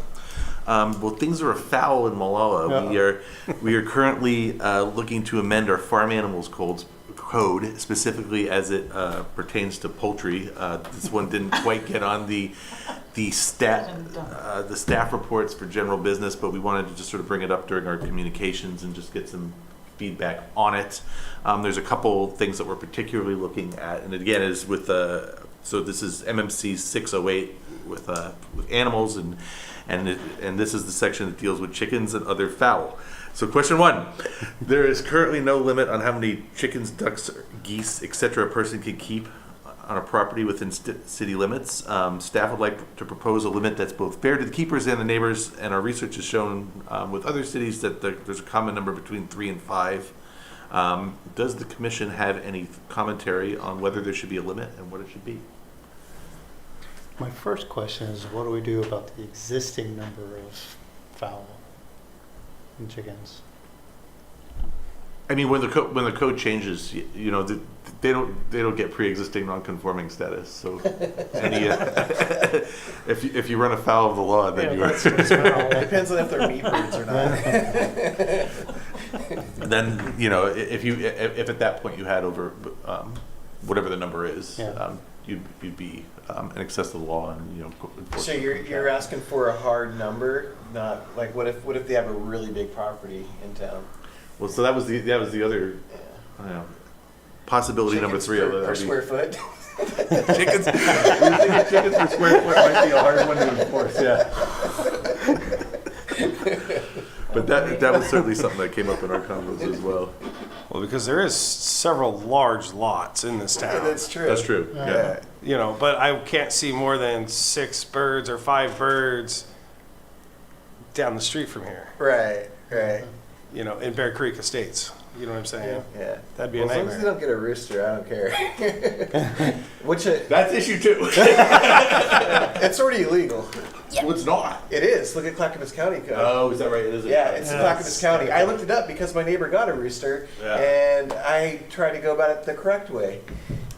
Well, things are afoul in Molalla. We are currently looking to amend our farm animals code, specifically as it pertains to poultry. This one didn't quite get on the staff reports for general business, but we wanted to just sort of bring it up during our communications and just get some feedback on it. There's a couple things that we're particularly looking at, and again is with so this is MMC 608 with animals, and this is the section that deals with chickens and other fowl. So question 1, there is currently no limit on how many chickens, ducks, geese, etc. a person can keep on a property within city limits. Staff would like to propose a limit that's both fair to the keepers and the neighbors, and our research has shown with other cities that there's a common number between 3 and 5. Does the commission have any commentary on whether there should be a limit and what it should be? My first question is, what do we do about the existing number of fowl and chickens? I mean, when the code changes, they don't get pre-existing non-conforming status. So, any, if you run afoul of the law, then you are. Depends on if they're meat birds or not. Then if at that point you had over whatever the number is, you'd be in excess of the law, and So you're asking for a hard number, not like what if they have a really big property in town? Well, so that was the other possibility. Chickens number 3 per square foot. chickens per square foot might be a hard one to enforce. Yeah. But that was certainly something that came up in our convos as well. Well, because there is several large lots in this town. That's true. That's true. Yeah. But I can't see more than 6 birds or 5 birds down the street from here. Right. In Bear Creek Estates. You know what I'm saying? Yeah. That'd be a As long nightmare. as they don't get a rooster, I don't care. That's issue 2. It's already illegal. Well, it's not. It is. Look at Clackamas County code. Oh, is that right? It is. Yeah, it's Clackamas County. I looked it up because my neighbor got a rooster, and I tried to go about it the correct way,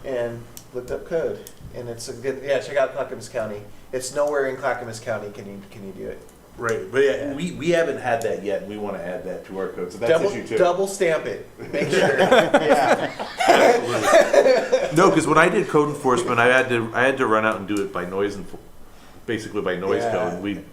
and looked up code, and it's a good. Yeah, check out Clackamas County. It's nowhere in Clackamas County can you do it. Right, but we haven't had that yet, and we want to add that to our code. So that's issue 2. Double stamp it. Make sure. Yeah. Absolutely. No, because when I did code enforcement, I had to run out and do it by noise code. We'd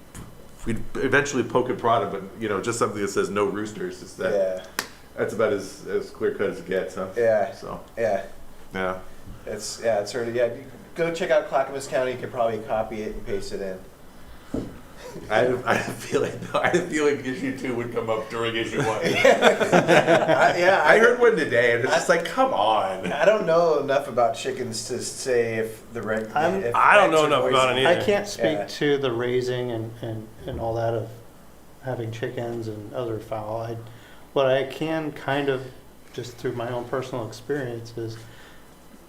eventually poke and prod it, but just something that says no roosters. It's that. That's about as clear cut as it gets, huh? Yeah. So. Yeah. Yeah. It's already. Yeah. Go check out Clackamas County. You can probably copy it and paste it in. I had a feeling issue 2 would come up during issue 1. I I heard one today, and it's just like, come on. I don't know enough about chickens to say if the I don't know enough about it I either. can't speak Yeah. to the raising and all that of having chickens and other fowl. What I can kind of, just through my own personal experience, is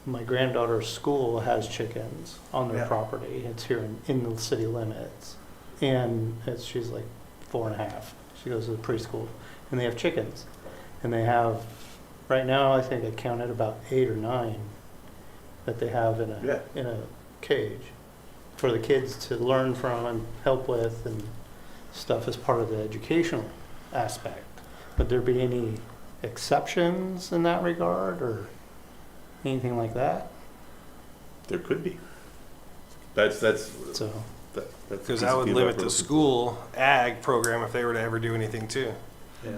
my granddaughter's school has chickens on their Yeah. property. It's here in the city limits. And she's like 4.5. She goes to the preschool. And they have chickens. And they have, right now, I think I counted about 8 or 9 that they have in a cage for the kids to learn from and help with and stuff as part of the educational aspect. Would there be any exceptions in that regard or anything like that? There could be. That's So, Because that would limit the school ag program if they were to ever do anything too, yeah,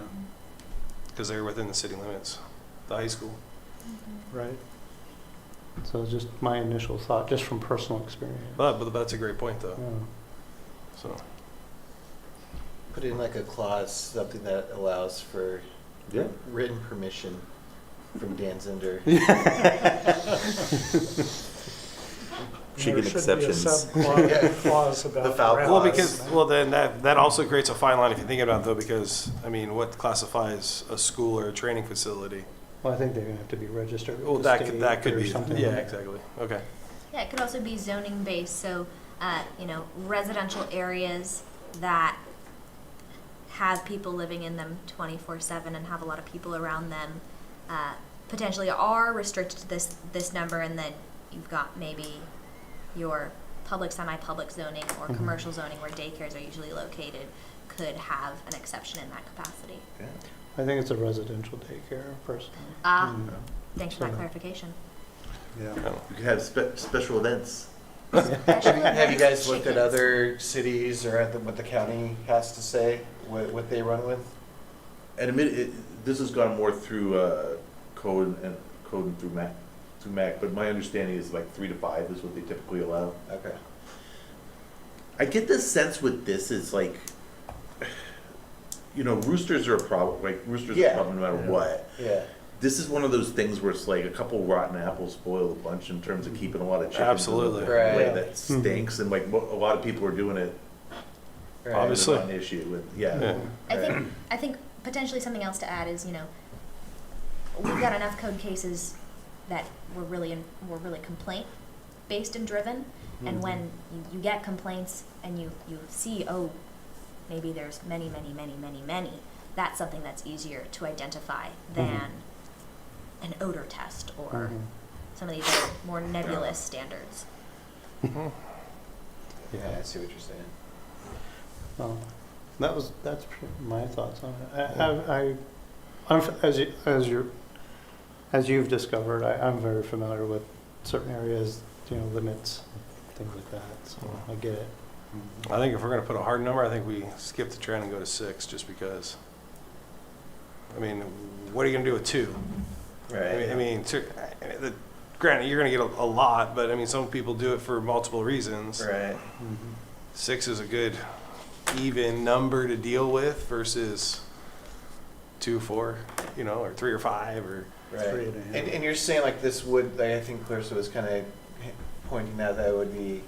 because they're within the city limits, the high school. right. So just my initial thought, just from personal experience. But that's a great point though. Yeah. So put in like a clause, something that allows for Yeah. written permission from Dan Zinder. Chicken exceptions. The foul well, because then that also creates a fine line if you think about it though, because I mean, what classifies a school or a training facility? Well, I think they're gonna have to be registered with Well, the that could state or be something. yeah, exactly. Okay. Yeah, it could also be zoning based, so, residential areas that have people living in them 24/7 and have a lot of people around them, potentially are restricted to this number, and then you've got maybe your public, semi-public zoning or Mhm. commercial zoning where daycares are usually located could have an exception in that capacity. I think it's a residential daycare personally. Mm. Thanks for that So- clarification. Yeah. You could have special events. Have you guys looked at other cities or at what the county has to say, what they run with? And this has gone more through code and through MAC, but my understanding is like 3 to 5 is what they typically allow. Okay. I get this sense with this is like, roosters are a problem. Like roosters are a problem no matter what. Yeah. This is one of those things where it's like a couple rotten apples spoil a bunch in terms of keeping a lot of chickens. Absolutely. In the Right. way that stinks, and like a lot of people are doing it. Right. Obviously. It's not an issue. And, yeah. Yeah. I think potentially something else to add is, we've got enough code cases that were really complaint based and driven, and when you get complaints and you see, oh, maybe there's many, that's something that's easier to identify than an odor test or some of these other more nebulous standards. Yeah, I see what you're saying. Well, that's my thoughts on it. As you've discovered, I'm very familiar with certain areas, limits, things like that. So I get it. I think if we're going to put a hard number, I think we skip the trend and go to 6, just because. I mean, what are you going to do with 2? Right. Granted, you're going to get a lot, but I mean, some people do it for multiple reasons. Right. 6 is a good even number to deal with versus 2, 4, or 3 or 5 or. Right. And you're saying like this would, I think Clarissa was kind of pointing out that it would be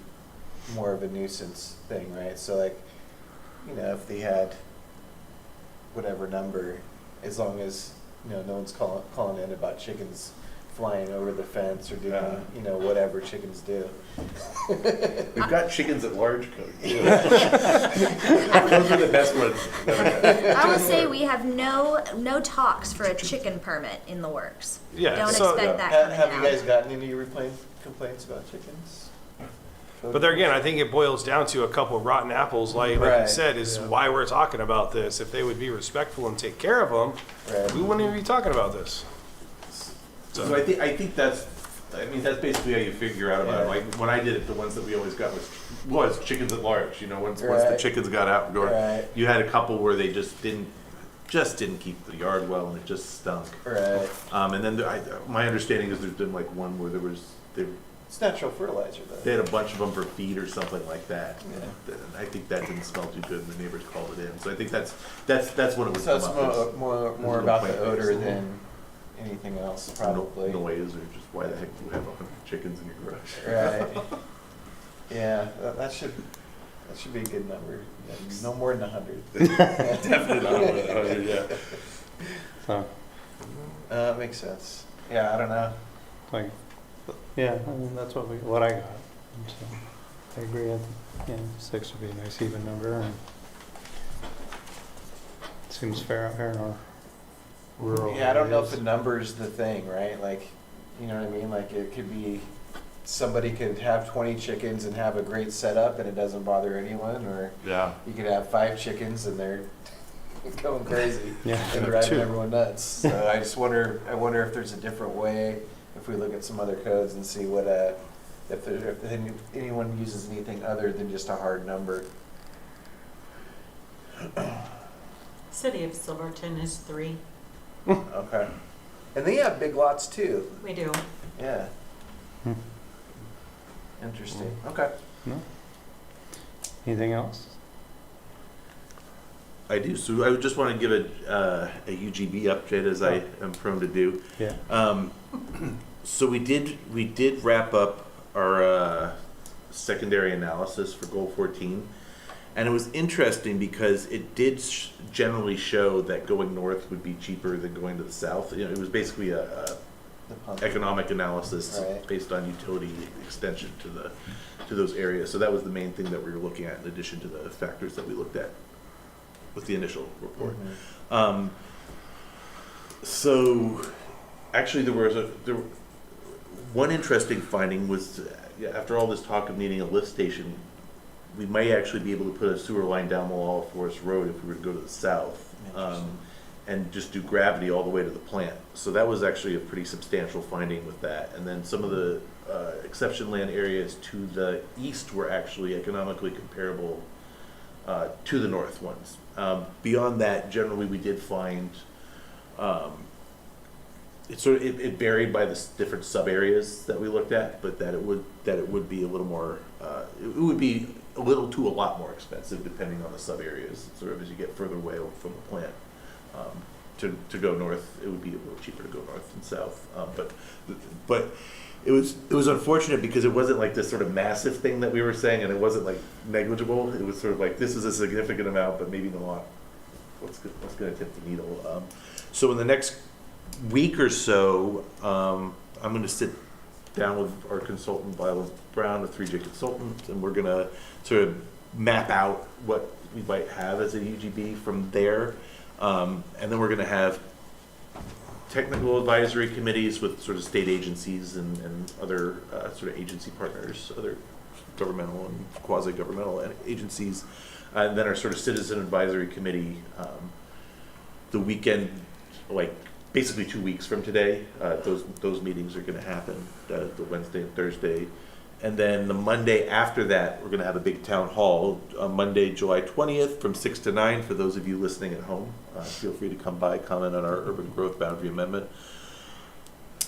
more of a nuisance thing, right? So like, if they had whatever number, as long as, no one's calling in about chickens flying over the fence or doing, whatever chickens do. We've got chickens at large code. Those are the best ones. I will say we have no talks for a chicken permit in the works. Yeah, Don't so- expect that Have coming you out. guys gotten any complaints about chickens? But there again, I think it boils down to a couple of rotten apples, like you Right. said, is why we're talking about this. If they would be respectful and take care of them, Right. we wouldn't even be talking about this. So I think that's basically how you figure out about it. Yeah. Like when I did it, the ones that we always got was chickens at large. Once the Right. chickens got out and going, Right. you had a couple where they just didn't keep the yard well, and it just stunk. Right. And then my understanding is there's been like one where It's natural fertilizer They though. had a bunch of them for feed or something like that. Yeah. And I think that didn't smell too good, and the neighbors called it in. So I think that's when it would So come it's up. more about the odor than anything else, It's probably. noise, or just why the heck do you have 100 chickens in your garage? Right. Yeah, that should be a good number. Yeah, no more than 100. Definitely not more than 100, yeah. So, Makes sense. Yeah, I don't know. like, yeah, I mean, that's what I got. And so, I agree. I think, 6 would be a nice even number, and seems fair out here in our rural. Yeah, I don't know if areas. the number's the thing, right? Like, you know what I mean? Like, it could be, somebody could have 20 chickens and have a great setup and it doesn't bother anyone, or Yeah. you could have 5 chickens and they're going crazy Yeah, and driving 2. everyone nuts. So I wonder if there's a different way, if we look at some other codes and see what, if anyone uses anything other than just a hard number. City of Silverton is 3. Okay. And they have big lots too. We do. Yeah. Hmm. Interesting. Okay. No? Anything else? I do. So I would just want to give a UGB update, as I am prone to do. Yeah. So we did wrap up our secondary analysis for goal 14, and it was interesting because it did generally show that going north would be cheaper than going to the south. You know, it was basically a The pump. economic analysis Right. based on utility extension to those areas. So that was the main thing that we were looking at, in addition to the factors that we looked at with the initial report. Mhm. So actually one interesting finding was, after all this talk of needing a lift station, we might actually be able to put a sewer line down Molalla Forest Road if we were to go to the south, and just do gravity all the way to the plant. So that was actually a pretty substantial finding with that. And then some of the exception land areas to the east were actually economically comparable to the north ones. Beyond that, generally we did find it varied by the different sub areas that we looked at, but that it would be a little more it would be a little to a lot more expensive depending on the sub areas. Sort of as you get further away from the plant, to go north, it would be a little cheaper to go north than south. But it was unfortunate because it wasn't like this sort of massive thing that we were saying, and it wasn't like negligible. It was sort of like, this is a significant amount, but maybe not what's going to tip the needle. So in the next week or so, I'm going to sit down with our consultant, Violet Brown, the 3J consultant, and we're going to sort of map out what we might have as a UGB from there. And then we're going to have technical advisory committees with sort of state agencies and other sort of agency partners, other governmental and quasi-governmental agencies, and then our sort of citizen advisory committee the weekend, like basically 2 weeks from today. Those meetings are going to happen the Wednesday and Thursday. And then the Monday after that, we're going to have a big town hall on Monday, July 20th from 6 to 9 for those of you listening at home. Feel free to come by, comment on our urban growth boundary amendment.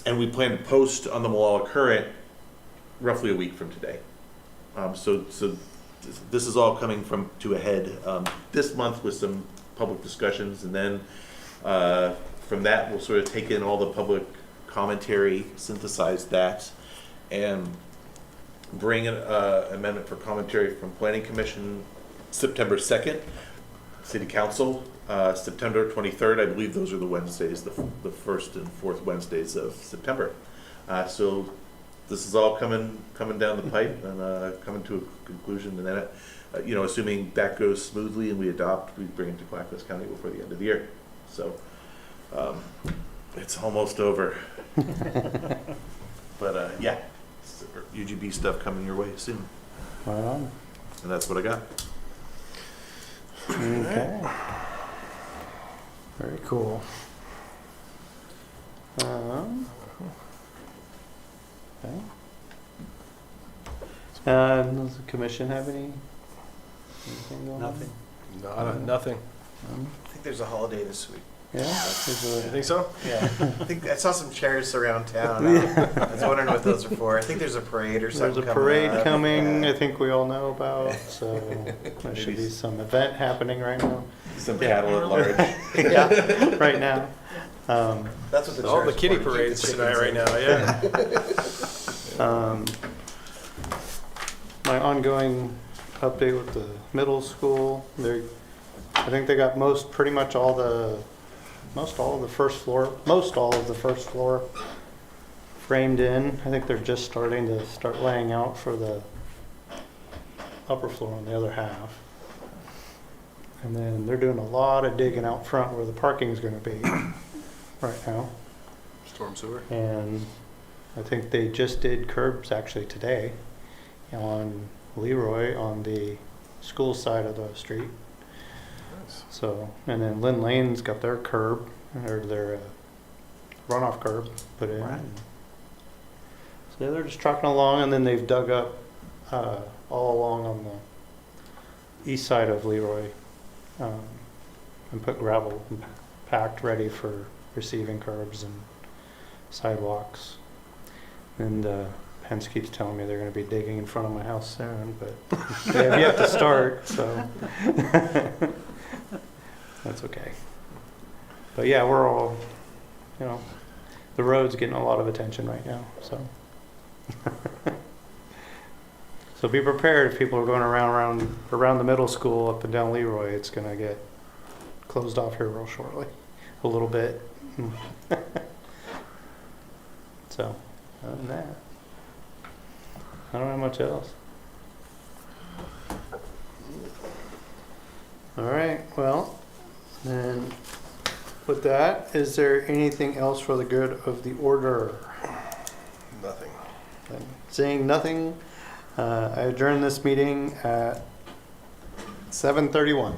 And we plan to post on the Molalla Current roughly a week from today. So this is all coming to a head this month with some public discussions, and then from that we'll sort of take in all the public commentary, synthesize that, and bring an amendment for commentary from Planning Commission September 2nd, City Council September 23rd. I believe those are the Wednesdays, the first and fourth Wednesdays of September. So this is all coming down the pipe and coming to a conclusion. And then, assuming that goes smoothly and we adopt, we bring it to Clackamas County before the end of the year. So it's almost over. But yeah. UGB stuff coming your way soon. Right on. And that's what I got. Okay. Very cool. Okay. Does the commission have anything going on? Nothing. Nothing. I think there's a holiday this week. Yeah, there's You a, think so? Yeah, I think I saw some chairs around town. I was wondering what those are for. I think there's a parade or something. there's a parade up. coming, Yeah. I think we all know about, so there should be some event happening right now. Some cattle at large. Yeah, right now. That's what the All the chairs kitty for, to keep parades the tonight right chickens now, yeah. My ongoing update with the middle school, I think they got pretty much all of the first floor framed in. I think they're just starting to laying out for the upper floor on the other half. And then they're doing a lot of digging out front where the parking is going to be right now. Storm sewer. And I think they just did curbs actually today on Leroy on the school side of the street. Nice. So, and then Lynn Lane's got their curb, or their runoff curb put in. Right. So they're just trucking along, and then they've dug up all along on the east side of Leroy and put gravel packed ready for receiving curbs and sidewalks. And Pence keeps telling me they're going to be digging in front of my house soon, but they have yet to start, so that's okay. But yeah, we're all, the road's getting a lot of attention right now, so. So be prepared if people are going around the middle school up and down Leroy, it's going to get closed off here real shortly, a little bit. So, other than that, I don't have much else. All right, well, then with that, is there anything else for the good of the order? Nothing. Then seeing nothing, I adjourn this meeting at 7:31.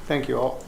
Thank you all.